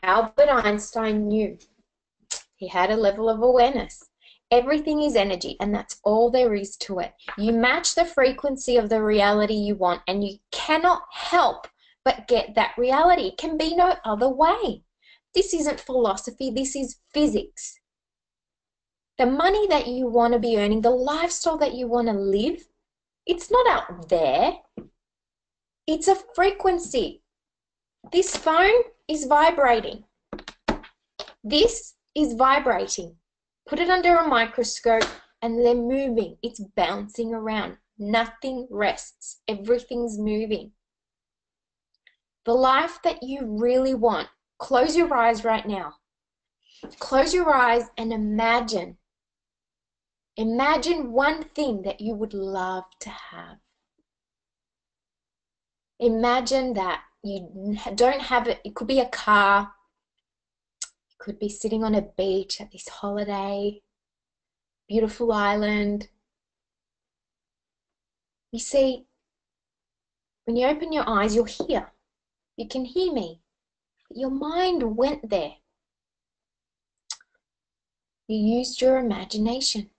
Albert Einstein knew. He had a level of awareness. Everything is energy, and that's all there is to it. You match the frequency of the reality you want, and you cannot help but get that reality. It can be no other way. This isn't philosophy, this is physics. The money that you want to be earning, the lifestyle that you want to live, it's not out there. It's a frequency. This phone is vibrating. This is vibrating. Put it under a microscope and they're moving. It's bouncing around. Nothing rests. Everything's moving. the life that you really want. Close your eyes right now. Close your eyes and imagine. Imagine one thing that you would love to have. Imagine that you don't have it. It could be a car. It could be sitting on a beach at this holiday, beautiful island. You see, when you open your eyes, you're here. You can hear me. But your mind went there. You used your imagination.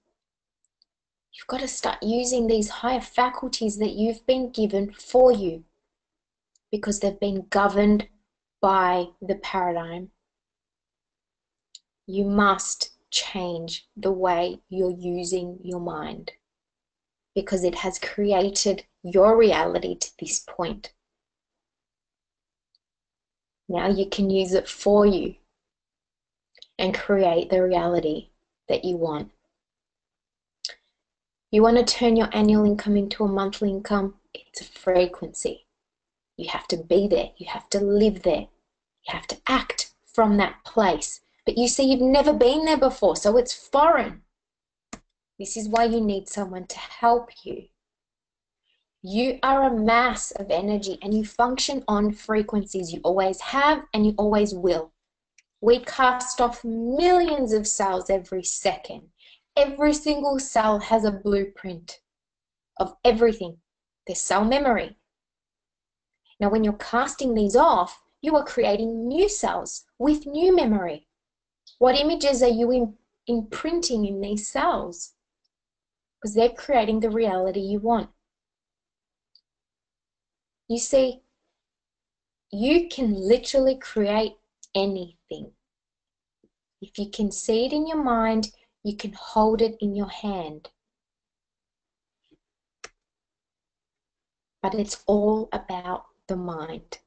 You've got to start using these higher faculties that you've been given for you, because they've been governed by the paradigm. You must change the way you're using your mind, because it has created your reality to this point. Now you can use it for you and create the reality that you want. You want to turn your annual income into a monthly income? It's a frequency. You have to be there. You have to live there. You have to act from that place. But you see, you've never been there before, so it's foreign. This is why you need someone to help you. You are a mass of energy and you function on frequencies. You always have and you always will. We cast off millions of cells every second. Every single cell has a blueprint of everything. There's cell memory. Now, when you're casting these off, you are creating new cells with new memory. What images are you imprinting in these cells? Because they're creating the reality you want. You see, you can literally create anything. If you can see it in your mind, you can hold it in your hand. But it's all about the mind.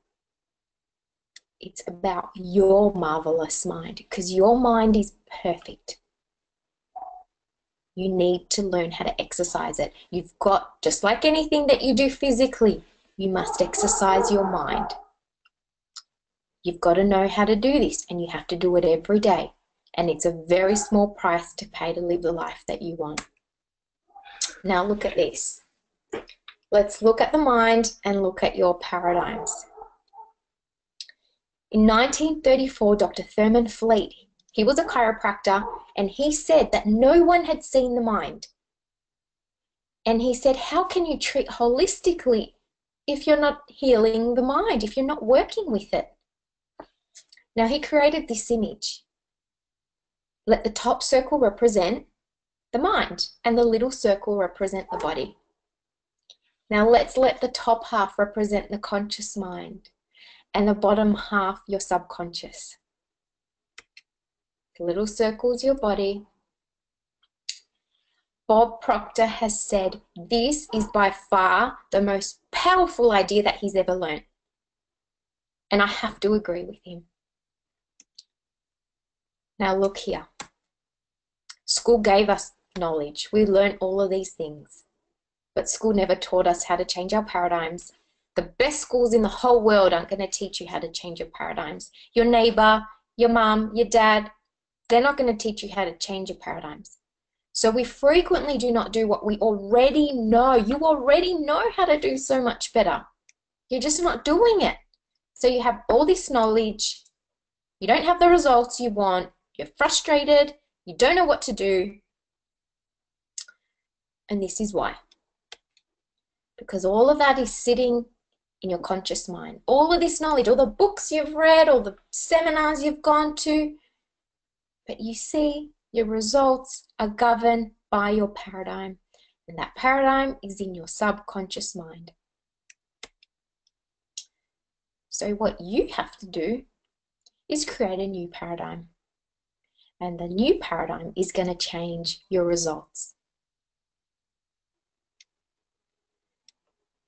It's about your marvelous mind, because your mind is perfect. You need to learn how to exercise it. You've got, just like anything that you do physically, you must exercise your mind. You've got to know how to do this, and you have to do it every day. And it's a very small price to pay to live the life that you want. Now look at this. Let's look at the mind and look at your paradigms. In 1934, Dr. Thurman Fleet, he was a chiropractor, and he said that no one had seen the mind. And he said, how can you treat holistically if you're not healing the mind, if you're not working with it? Now he created this image. Let the top circle represent the mind and the little circle represent the body. Now let's let the top half represent the conscious mind and the bottom half your subconscious. The little circle is your body. Bob Proctor has said this is by far the most powerful idea that he's ever learned. And I have to agree with him. Now look here. School gave us knowledge. We learned all of these things. But school never taught us how to change our paradigms. The best schools in the whole world aren't going to teach you how to change your paradigms. Your neighbor, your mom, your dad, they're not going to teach you how to change your paradigms. So we frequently do not do what we already know. You already know how to do so much better. You're just not doing it. So you have all this knowledge. You don't have the results you want. You're frustrated. You don't know what to do. And this is why. Because all of that is sitting in your conscious mind. All of this knowledge, all the books you've read, all the seminars you've gone to. But you see, your results are governed by your paradigm. And that paradigm is in your subconscious mind. So what you have to do is create a new paradigm. And the new paradigm is going to change your results.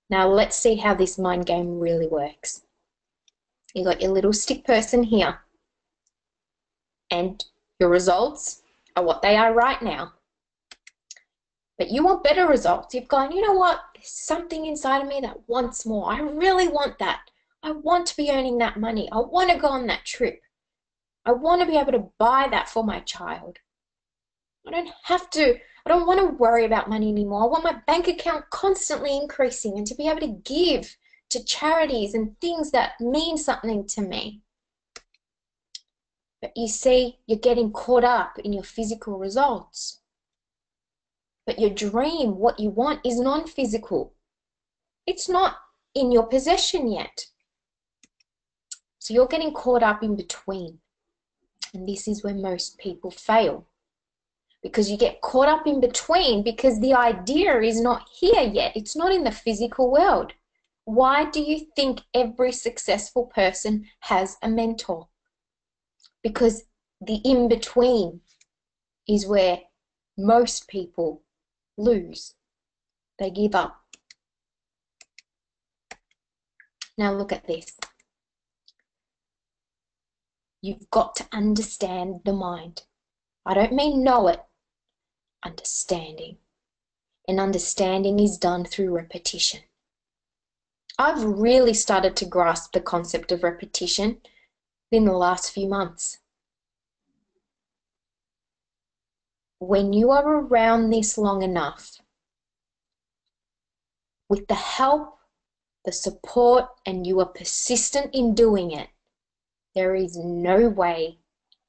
Now let's see how this mind game really works. You got your little stick person here. And your results are what they are right now. But you want better results. You've gone, you know what? There's something inside of me that wants more. I really want that. I want to be earning that money. I want to go on that trip. I want to be able to buy that for my child. I don't want to worry about money anymore. I want my bank account constantly increasing and to be able to give to charities and things that mean something to me. But you see, you're getting caught up in your physical results. But your dream, what you want, is non-physical. It's not in your possession yet. So you're getting caught up in between. And this is where most people fail. Because you get caught up in between because the idea is not here yet. It's not in the physical world. Why do you think every successful person has a mentor? Because the in-between is where most people lose. They give up. Now look at this. You've got to understand the mind. I don't mean know it, understanding. And understanding is done through repetition. I've really started to grasp the concept of repetition in the last few months. When you are around this long enough, with the help, the support, and you are persistent in doing it, there is no way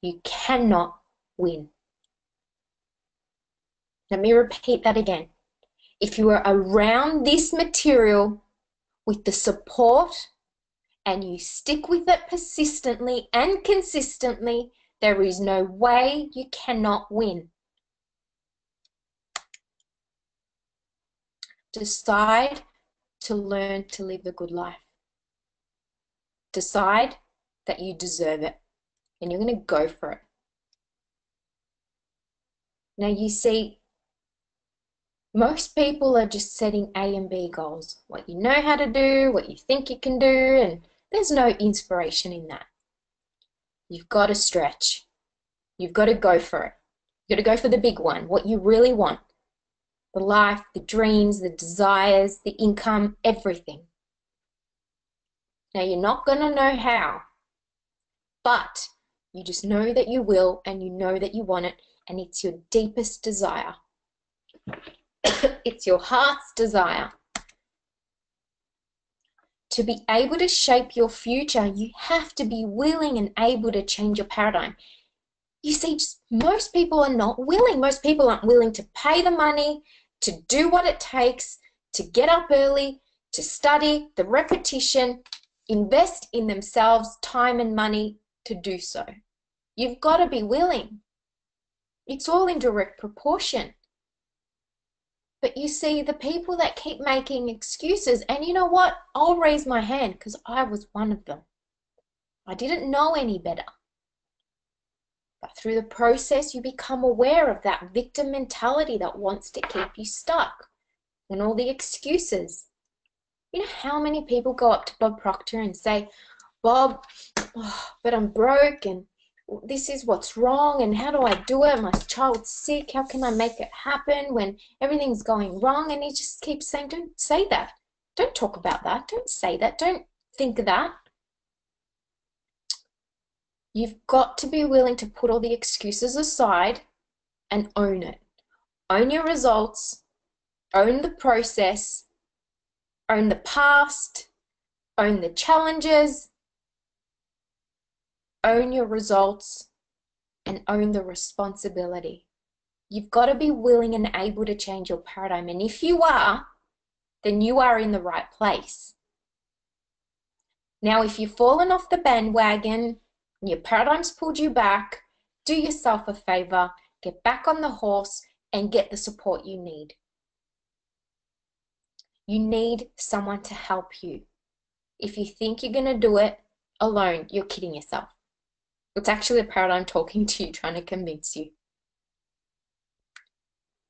you cannot win. Let me repeat that again. If you are around this material with the support and you stick with it persistently and consistently, there is no way you cannot win. Decide to learn to live a good life. Decide that you deserve it and you're going to go for it. Now you see, most people are just setting A and B goals. What you know how to do, what you think you can do, and there's no inspiration in that. You've got to stretch. You've got to go for it. You've got to go for the big one, what you really want. The life, the dreams, the desires, the income, everything. Now you're not going to know how, but you just know that you will and you know that you want it, and it's your deepest desire. It's your heart's desire. To be able to shape your future, you have to be willing and able to change your paradigm. You see, just most people are not willing. Most people aren't willing to pay the money, to do what it takes, to get up early, to study, the repetition, invest in themselves, time and money to do so. You've got to be willing. It's all in direct proportion. But you see, the people that keep making excuses, and you know what? I'll raise my hand because I was one of them. I didn't know any better. But through the process, you become aware of that victim mentality that wants to keep you stuck and all the excuses. You know how many people go up to Bob Proctor and say, Bob, but I'm broke and this is what's wrong and how do I do it? My child's sick. How can I make it happen when everything's going wrong? And he just keeps saying, don't say that. Don't talk about that. Don't say that. Don't think that. You've got to be willing to put all the excuses aside and own it. Own your results. Own the process. Own the past. Own the challenges. Own your results and own the responsibility. You've got to be willing and able to change your paradigm. And if you are, then you are in the right place. Now, if you've fallen off the bandwagon and your paradigm's pulled you back, do yourself a favor, get back on the horse and get the support you need. You need someone to help you. If you think you're going to do it alone, you're kidding yourself. It's actually a paradigm talking to you, trying to convince you.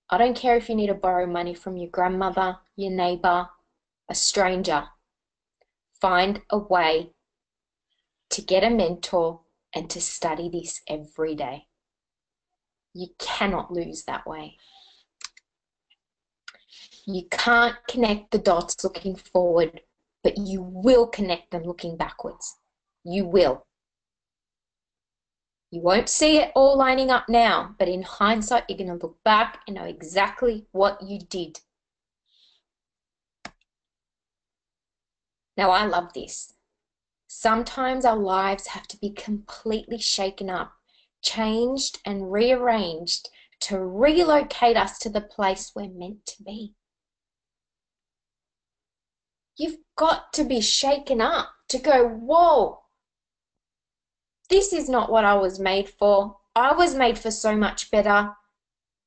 I don't care if you need to borrow money from your grandmother, your neighbor, a stranger. Find a way to get a mentor and to study this every day. You cannot lose that way. You can't connect the dots looking forward but you will connect them looking backwards. You will. You won't see it all lining up now, but in hindsight, you're going to look back and know exactly what you did. Now, I love this. Sometimes our lives have to be completely shaken up, changed and rearranged to relocate us to the place we're meant to be. You've got to be shaken up to go, whoa, this is not what I was made for. I was made for so much better.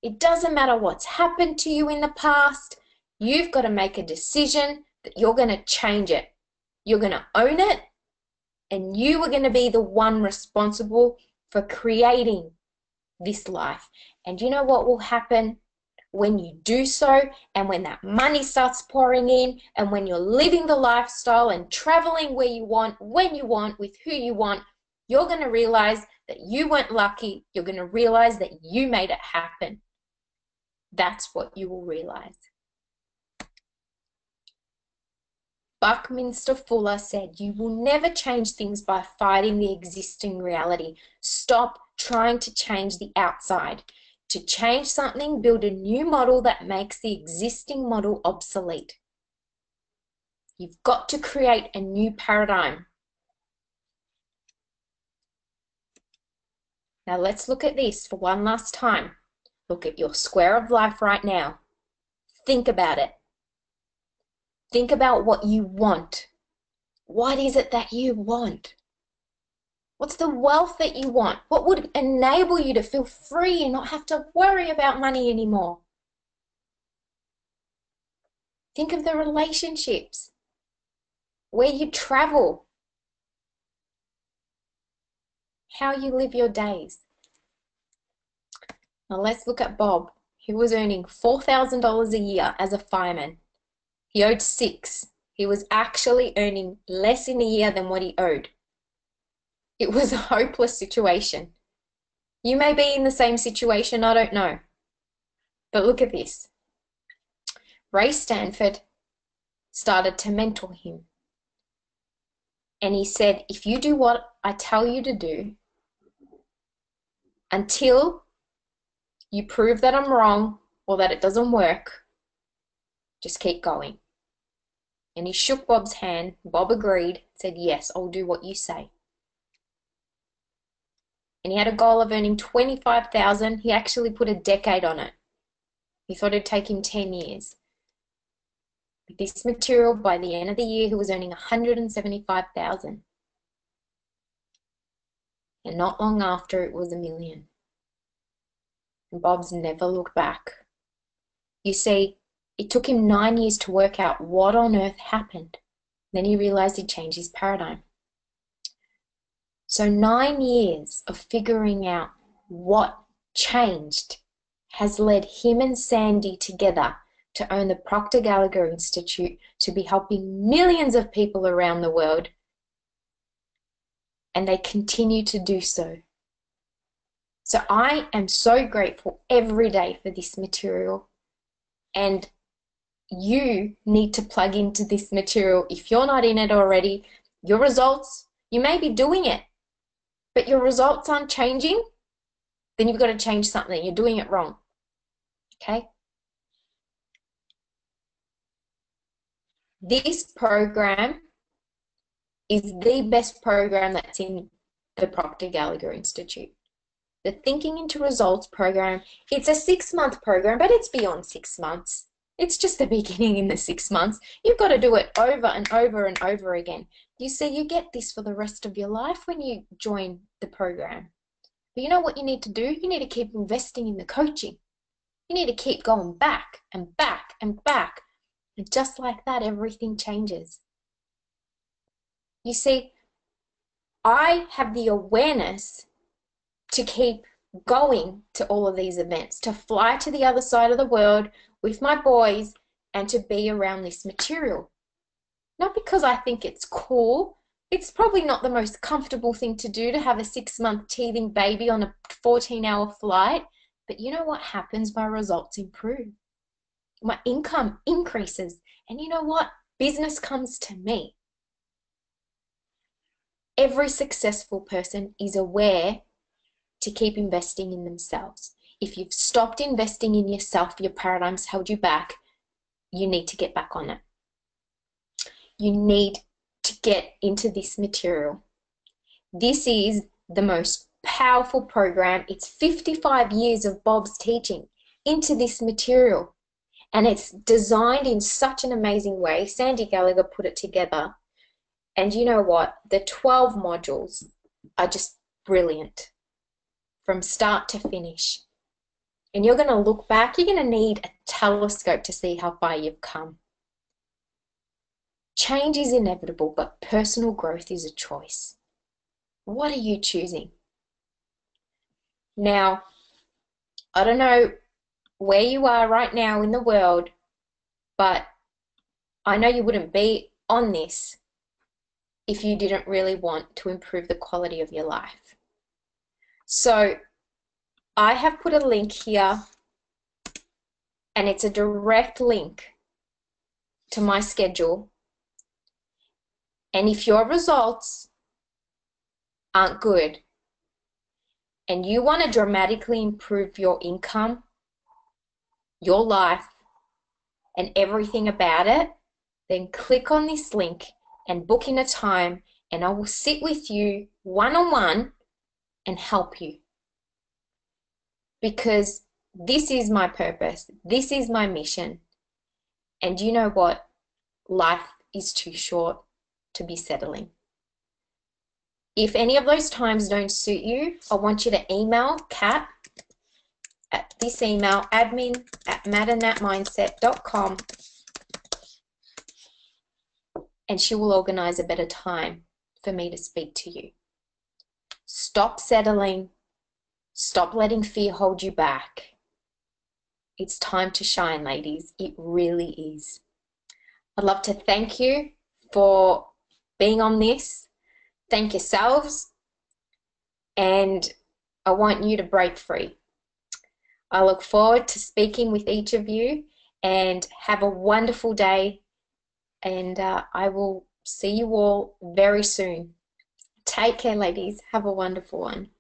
It doesn't matter what's happened to you in the past. You've got to make a decision that you're going to change it. You're going to own it, and you are going to be the one responsible for creating this life. And you know what will happen when you do so, and when that money starts pouring in, and when you're living the lifestyle and traveling where you want, when you want, with who you want, you're going to realize that you weren't lucky. You're going to realize that you made it happen. That's what you will realize. Buckminster Fuller said, "You will never change things by fighting the existing reality. Stop trying to change the outside. To change something, build a new model that makes the existing model obsolete." You've got to create a new paradigm. Now let's look at this for one last time. Look at your square of life right now. Think about it. Think about what you want. What is it that you want? What's the wealth that you want? What would enable you to feel free and not have to worry about money anymore? Think of the relationships, where you travel, how you live your days. Now let's look at Bob. He was earning $4,000 a year as a fireman. He owed $6,000. He was actually earning less in a year than what he owed. It was a hopeless situation. You may be in the same situation, I don't know. But look at this. Ray Stanford started to mentor him. And he said, if you do what I tell you to do, until you prove that I'm wrong or that it doesn't work, just keep going. And he shook Bob's hand. Bob agreed, said, yes, I'll do what you say. And he had a goal of earning $25,000. He actually put a decade on it. He thought it'd take him 10 years. With this material, by the end of the year, he was earning $175,000. And not long after, it was $1 million. And Bob's never looked back. You see, it took him 9 years to work out what on earth happened. Then he realized he'd changed his paradigm. So 9 years of figuring out what changed has led him and Sandy together to own the Proctor Gallagher Institute, to be helping millions of people around the world. And they continue to do so. So I am so grateful every day for this material. And you need to plug into this material. If you're not in it already, your results, you may be doing it, but your results aren't changing, then you've got to change something. You're doing it wrong. Okay? This program is the best program that's in the Proctor Gallagher Institute. The Thinking into Results program, it's a 6-month program, but it's beyond 6 months. It's just the beginning in the 6 months. You've got to do it over and over and over again. You see, you get this for the rest of your life when you join the program. But you know what you need to do? You need to keep investing in the coaching. You need to keep going back and back and back. And just like that, everything changes. You see, I have the awareness to keep going to all of these events, to fly to the other side of the world with my boys and to be around this material. Not because I think it's cool. It's probably not the most comfortable thing to do, to have a 6-month teething baby on a 14-hour flight. But you know what happens? My results improve. My income increases. And you know what? business comes to me. Every successful person is aware to keep investing in themselves. If you've stopped investing in yourself, your paradigm's held you back, you need to get back on it. You need to get into this material. This is the most powerful program. It's 55 years of Bob's teaching into this material. And it's designed in such an amazing way. Sandy Gallagher put it together. And you know what? The 12 modules are just brilliant from start to finish. And you're going to look back, you're going to need a telescope to see how far you've come. Change is inevitable, but personal growth is a choice. What are you choosing? Now, I don't know where you are right now in the world, but I know you wouldn't be on this if you didn't really want to improve the quality of your life. So I have put a link here, and it's a direct link to my schedule. And if your results aren't good and you want to dramatically improve your income, your life, and everything about it, then click on this link and book in a time, and I will sit with you one-on-one and help you. Because this is my purpose. This is my mission. And you know what? Life is too short to be settling. If any of those times don't suit you, I want you to email Kat at this email, admin@matternatmindset.com, and she will organize a better time for me to speak to you. Stop settling. Stop letting fear hold you back. It's time to shine, ladies. It really is. I'd love to thank you for being on this. Thank yourselves. And I want you to break free. I look forward to speaking with each of you, and have a wonderful day. And I will see you all very soon. Take care, ladies. Have a wonderful one.